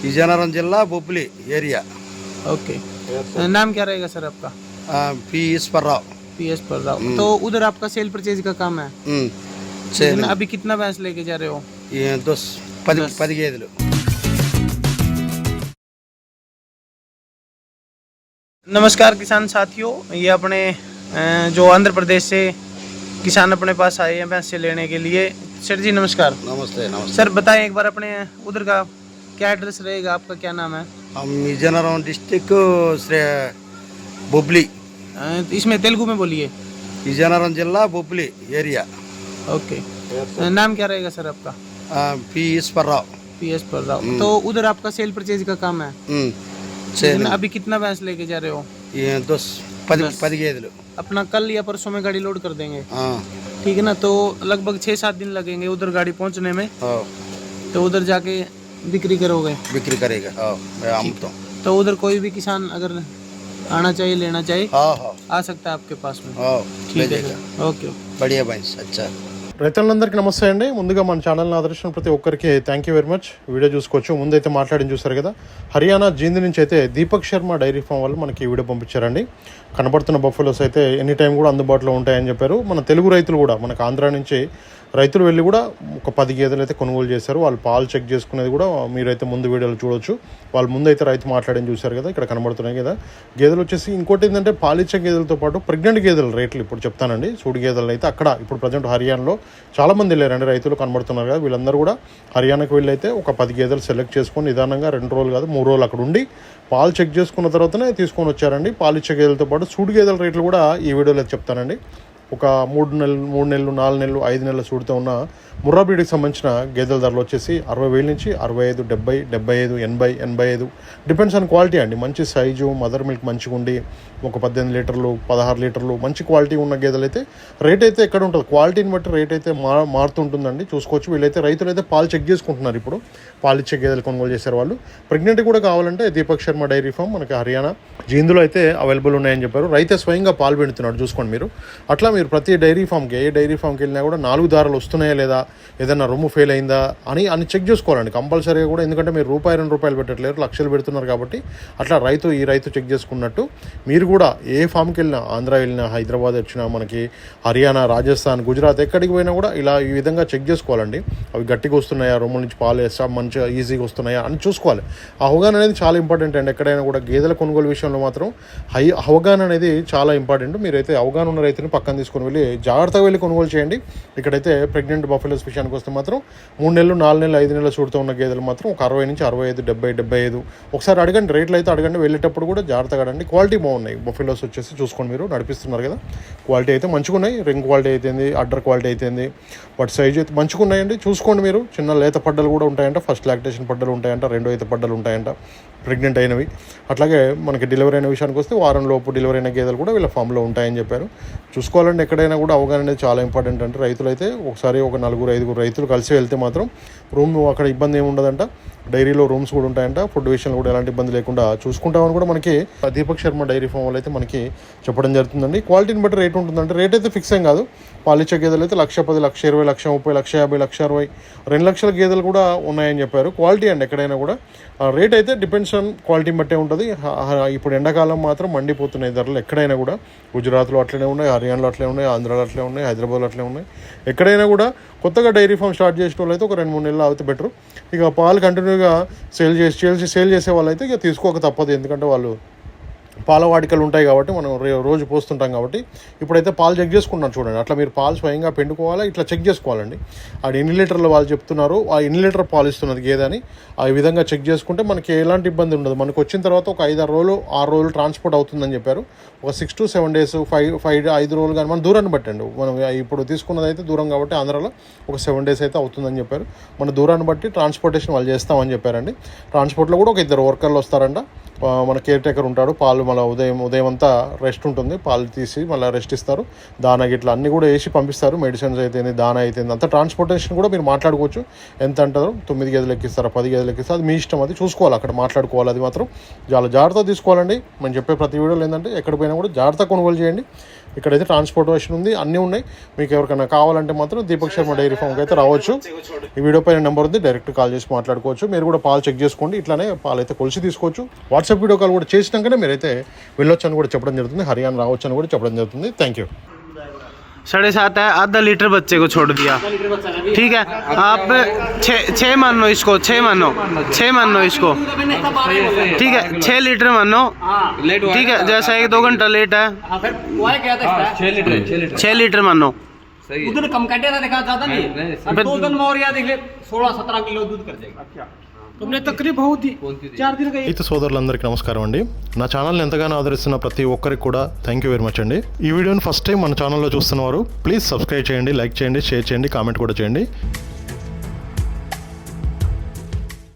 विजयनगरम जिला बोपली area. Okay, नाम क्या रहेगा सर आपका? पी ईश्वरराव। PS पर राव। तो उधर आपका सेल परचेज का काम है। अभी कितना भैंस लेके जा रहे हो? ये 10 గేదెలు। नमस्कार किसान साथियों, ये अपने जो आंध्र प्रदेश से किसान अपने पास आए हैं भैंस से लेने के लिए। सर जी नमस्कार। नमस्ते नमस्ते। सर बताएं एक बार अपने उधर का क्या एड्रेस रहेगा, आपका क्या नाम है? हम विजयनगरम डिस्ट्रिक्ट बोपली। इसमें तेलुगु में बोलिए। विजयनगरम जिला बोपली एरिया। ओके, नाम क्या रहेगा सर आपका? पी ईश्वरराव। PS पर राव। तो उधर आपका सेल परचेज का काम है। अभी कितना भैंस लेके जा रहे हो? ये 10 గేదెలు। अपना कल या परसों में गाड़ी लोड कर देंगे। हाँ ठीक है ना, तो लगभग 6-7 दिन लगेंगे उधर गाड़ी पहुंचने में। हाँ, तो उधर जाके बिक्री करोगे? बिक्री करेगा। हाँ हम तो उधर कोई भी किसान अगर आना चाहिए, लेना चाहिए, हाँ हाँ आ सकता है आपके पास में। हाँ ठीक है, ओके। बढ़िया भैंस। अच्छा, రైతులందరికీ నమస్తే అండి. ముందుగా మన ఛానల్ని ఆదర్శించిన ప్రతి ఒక్కరికి thank you very much. Video చూసుకోవచ్చు. ముందైతే మాట్లాడి చూసారు కదా, హర్యానా జీంద్ నుంచి అయితే దీపక్ శర్మ డైరీ ఫామ్ వాళ్ళు మనకి వీడియో పంపించారండి. కనబడుతున్న బఫెలోస్ అయితే ఎనీ టైం కూడా అందుబాటులో ఉంటాయని చెప్పారు. మన తెలుగు రైతులు కూడా, మనకు ఆంధ్ర నుంచి రైతులు వెళ్ళి కూడా ఒక 10 గేదెలు అయితే కొనుగోలు చేశారు. వాళ్ళు పాలు చెక్ చేసుకునేది కూడా మీరైతే ముందు వీడియోలో చూడొచ్చు. వాళ్ళు ముందైతే రైతు మాట్లాడని చూశారు కదా, ఇక్కడ కనబడుతున్నాయి కదా గేదెలు వచ్చేసి. ఇంకోటి ఏంటంటే పాలిచ్చే గేదెలతో పాటు ప్రెగ్నెంట్ గేదెల రేట్లు ఇప్పుడు చెప్తానండి. సూడి గేదెలు అయితే అక్కడ ఇప్పుడు ప్రజెంట్ హర్యానాలో చాలామంది వెళ్ళారండి రైతులు, కనబడుతున్నారు కదా. వీళ్ళందరూ కూడా హర్యానాకు వెళ్ళి అయితే ఒక 10 గేదెలు సెలెక్ట్ చేసుకొని నిదానంగా 2 రోజులు కాదు 3 రోజులు అక్కడ ఉండి పాలు చెక్ చేసుకున్న తర్వాతనే తీసుకొని వచ్చారండి. పాలిచ్చే గేదెలతో పాటు సూడి గేదెల రేట్లు కూడా ఈ వీడియోలో చెప్తానండి. ఒక 3 నెలలు 4 నెలలు 5 నెలల సూడితో ఉన్న ముర్రా బ్రీడ్కి సంబంధించిన గేదెల ధరలు వచ్చేసి 60,000 నుంచి 65, 70, 75, 80, 85 డిపెండ్స్ ఆన్ క్వాలిటీ అండి. మంచి సైజు, మదర్ మిల్క్ మంచిగా ఉండి ఒక 18 లీటర్లు 16 లీటర్లు మంచి క్వాలిటీ ఉన్న గేదెలు అయితే రేట్ అయితే ఎక్కడ ఉంటుంది, క్వాలిటీని బట్టి రేట్ అయితే మారుతుంటుందండి. చూసుకోవచ్చు. వీళ్ళైతే రైతులు అయితే పాలు చెక్ చేసుకుంటున్నారు. ఇప్పుడు పాలిచ్చే గేదెలు కొనుగోలు చేశారు వాళ్ళు. ప్రెగ్నెంట్ కూడా కావాలంటే దీపక్ శర్మ డైరీ ఫామ్ మనకి హర్యానా జీందులో అయితే అవైలబుల్ ఉన్నాయని చెప్పారు. రైతే స్వయంగా పాలు పెడుతున్నాడు, చూసుకోండి మీరు. అట్లా మీరు ప్రతి డైరీ ఫామ్కి, ఏ డైరీ ఫామ్కి వెళ్ళినా కూడా 4 దారాలు వస్తున్నాయా లేదా, ఏదైనా రొమ్ము ఫెయిల్ అయిందా అని చెక్ చేసుకోవాలండి కంపల్సరీగా కూడా. ఎందుకంటే మీరు ₹2 పెట్టట్లేరు, లక్షలు పెడుతున్నారు కాబట్టి. అట్లా ఈ రైతు చెక్ చేసుకున్నట్టు మీరు కూడా ఏ ఫామ్కి వెళ్ళినా, ఆంధ్ర వెళ్ళినా, హైదరాబాద్ వచ్చినా, మనకి హర్యానా, రాజస్థాన్, గుజరాత్ ఎక్కడికి పోయినా కూడా ఇలా ఈ విధంగా చెక్ చేసుకోవాలండి. అవి గట్టిగా వస్తున్నాయా, రొమ్ముల నుంచి పాలు వేస్తా మంచిగా ఈజీగా వస్తున్నాయా అని చూసుకోవాలి. అవగాహన అనేది చాలా ఇంపార్టెంట్ అండి. ఎక్కడైనా కూడా గేదెల కొనుగోలు విషయంలో మాత్రం అవగాహన అనేది చాలా ఇంపార్టెంట్. మీరైతే అవగాహన ఉన్న రైతుని పక్కన తీసుకొని వెళ్ళి జాగ్రత్తగా వెళ్ళి కొనుగోలు చేయండి. ఇక్కడైతే ప్రెగ్నెంట్ బఫెలోస్ విషయానికి వస్తే మాత్రం 3 నెలలు 4 నెలలు 5 నెలల చూడుతూ ఉన్న గేదెలు మాత్రం ఒక 60 నుంచి 65, 70, 75 ఒకసారి అడగండి. రేట్లు అయితే అడగండి. వెళ్ళేటప్పుడు కూడా జాగ్రత్తగా అడగండి. క్వాలిటీ బాగున్నాయి బఫెలోస్ వచ్చేసి. చూసుకోండి, మీరు నడిపిస్తున్నారు కదా, క్వాలిటీ అయితే మంచిగా ఉన్నాయి. రింగ్ క్వాలిటీ అయితేంది, అడ్డర్ క్వాలిటీ అయితేంది, వాటి సైజు అయితే మంచిగా ఉన్నాయండి. చూసుకోండి మీరు. చిన్న లేత పడ్డలు కూడా ఉంటాయంట, ఫస్ట్ లాక్టేషన్ పడ్డలు ఉంటాయంట, 2 ఈత పడ్డలు ఉంటాయంట ప్రెగ్నెంట్ అయినవి. అట్లాగే మనకి డెలివరీ అయిన విషయానికి వస్తే వారం లోపు డెలివరీ అయిన గేదెలు కూడా వీళ్ళ ఫామ్లో ఉంటాయని చెప్పారు. చూసుకోవాలండి. ఎక్కడైనా కూడా అవగాహన అనేది చాలా ఇంపార్టెంట్. అంటే రైతులైతే ఒకసారి ఒక 4-5 రైతులు కలిసి వెళ్తే మాత్రం రూమ్ అక్కడ ఇబ్బంది ఏమి ఉండదంట. డైరీలో రూమ్స్ కూడా ఉంటాయంట. ఫుడ్ విషయంలో కూడా ఎలాంటి ఇబ్బంది లేకుండా చూసుకుంటామని కూడా మనకి దీపక్ శర్మ డైరీ ఫామ్ వాళ్ళు అయితే మనకి చెప్పడం జరుగుతుందండి. క్వాలిటీని బట్టి రేట్ ఉంటుందంటే రేట్ అయితే ఫిక్స్ ఏం కాదు. పాలిచ్చే గేదెలు అయితే 1,10,000, 1,20,000, 1,30,000, 1,50,000, 1,60,000, 2 లక్షల గేదెలు కూడా ఉన్నాయని చెప్పారు. క్వాలిటీ అండి. ఎక్కడైనా కూడా రేట్ అయితే డిపెండ్స్ ఆన్ క్వాలిటీని బట్టే ఉంటుంది. ఇప్పుడు ఎండాకాలం మాత్రం మండిపోతున్నాయి ధరలు. ఎక్కడైనా కూడా గుజరాత్లో అట్లనే ఉన్నాయి, హర్యానాలో అట్లే ఉన్నాయి, ఆంధ్రాలో అట్లే ఉన్నాయి, హైదరాబాద్లో అట్లే ఉన్నాయి. ఎక్కడైనా కూడా కొత్తగా డైరీ ఫామ్ స్టార్ట్ చేసిన వాళ్ళు అయితే ఒక 2-3 నెలలు అవుతే బెటర్. ఇక పాలు కంటిన్యూగా సేల్ చేసే వాళ్ళు అయితే ఇక తీసుకోక తప్పదు. ఎందుకంటే వాళ్ళు పాల వాడికలు ఉంటాయి కాబట్టి మనం రోజు పోస్తుంటాం కాబట్టి. ఇప్పుడైతే పాలు చెక్ చేసుకుంటున్నాను చూడండి. అట్లా మీరు పాలు స్వయంగా పిండుకోవాలా, ఇట్లా చెక్ చేసుకోవాలండి. ఆ ఎన్ని లీటర్లు వాళ్ళు చెప్తున్నారు, ఆ ఎన్ని లీటర్ పాలు ఇస్తున్నది గేదె అని ఆ విధంగా చెక్ చేసుకుంటే మనకి ఎలాంటి ఇబ్బంది ఉండదు. మనకు వచ్చిన తర్వాత ఒక 5-6 రోజులు 6 రోజులు ట్రాన్స్పోర్ట్ అవుతుందని చెప్పారు. ఒక 6 to 7 days 5 రోజులు కానీ మన దూరాన్ని బట్టండి. మనం ఇప్పుడు తీసుకున్నది అయితే దూరం కాబట్టి ఆంధ్రాలో ఒక 7 days అయితే అవుతుందని చెప్పారు. మన దూరాన్ని బట్టి ట్రాన్స్పోర్టేషన్ వాళ్ళు చేస్తామని చెప్పారండి. ట్రాన్స్పోర్ట్లో కూడా ఒక 2 వర్కర్లు వస్తారంట. మన కేర్ టేకర్ ఉంటాడు. పాలు మళ్ళీ ఉదయం అంతా రెస్ట్ ఉంటుంది. పాలు తీసి మళ్ళీ రెస్ట్ ఇస్తారు. దానా గిట్లా అన్నీ కూడా వేసి పంపిస్తారు. మెడిసిన్స్ అయితేంది, దానా అయితేంది, అంతా ట్రాన్స్పోర్టేషన్ కూడా మీరు మాట్లాడుకోవచ్చు. ఎంత అంటారు, 9 గేదెలు ఎక్కిస్తారా, 10 గేదెలు ఎక్కిస్తారా, అది మీ ఇష్టం. అది చూసుకోవాలి, అక్కడ మాట్లాడుకోవాలి. అది మాత్రం చాలా జాగ్రత్త తీసుకోవాలండి. మనం చెప్పే ప్రతి వీడియోలో ఏంటంటే ఎక్కడ పోయినా కూడా జాగ్రత్త కొనుగోలు చేయండి. ఇక్కడైతే ట్రాన్స్పోర్టేషన్ ఉంది, అన్నీ ఉన్నాయి. మీకు ఎవరికైనా కావాలంటే మాత్రం దీపక్ శర్మ డైరీ ఫామ్కి అయితే రావచ్చు. ఈ వీడియో పైన నెంబర్ ఉంది, డైరెక్ట్ కాల్ చేసి మాట్లాడుకోవచ్చు. మీరు కూడా పాలు చెక్ చేసుకోండి, ఇట్లానే పాలు అయితే కొలిసి తీసుకోవచ్చు. వాట్సాప్ వీడియో కాల్ కూడా చేసినాకనే మీరైతే వెళ్ళొచ్చు అని కూడా చెప్పడం జరుగుతుంది, హర్యానా రావచ్చు అని కూడా చెప్పడం జరుగుతుంది. Thank you. 7.5 है, आधा लीटर बच्चे को छोड़ दिया, ठीक है. आप 6 मानो इसको, 6 मानो इसको, ठीक है. 6 लीटर मानो, ठीक है. जैसा 1-2 घंटा लेट है, 6 लीटर मानो. दूध कम काटे ना, देखा ज्यादा नहीं, 2 दिन में और या देख ले 16-17 किलो दूध कर जाएगा. तुमने तकलीफ बहुत ही 4 दिन का. రైతు సోదరులందరికీ నమస్కారం అండి. నా ఛానల్ని ఎంతగానో ఆదరిస్తున్న ప్రతి ఒక్కరికి కూడా థ్యాంక్ యూ వెరీ మచ్ అండి. ఈ వీడియోని ఫస్ట్ టైం మన ఛానల్లో చూస్తున్నవారు ప్లీజ్ సబ్స్క్రైబ్ చేయండి, లైక్ చేయండి, షేర్ చేయండి, కామెంట్ కూడా చేయండి.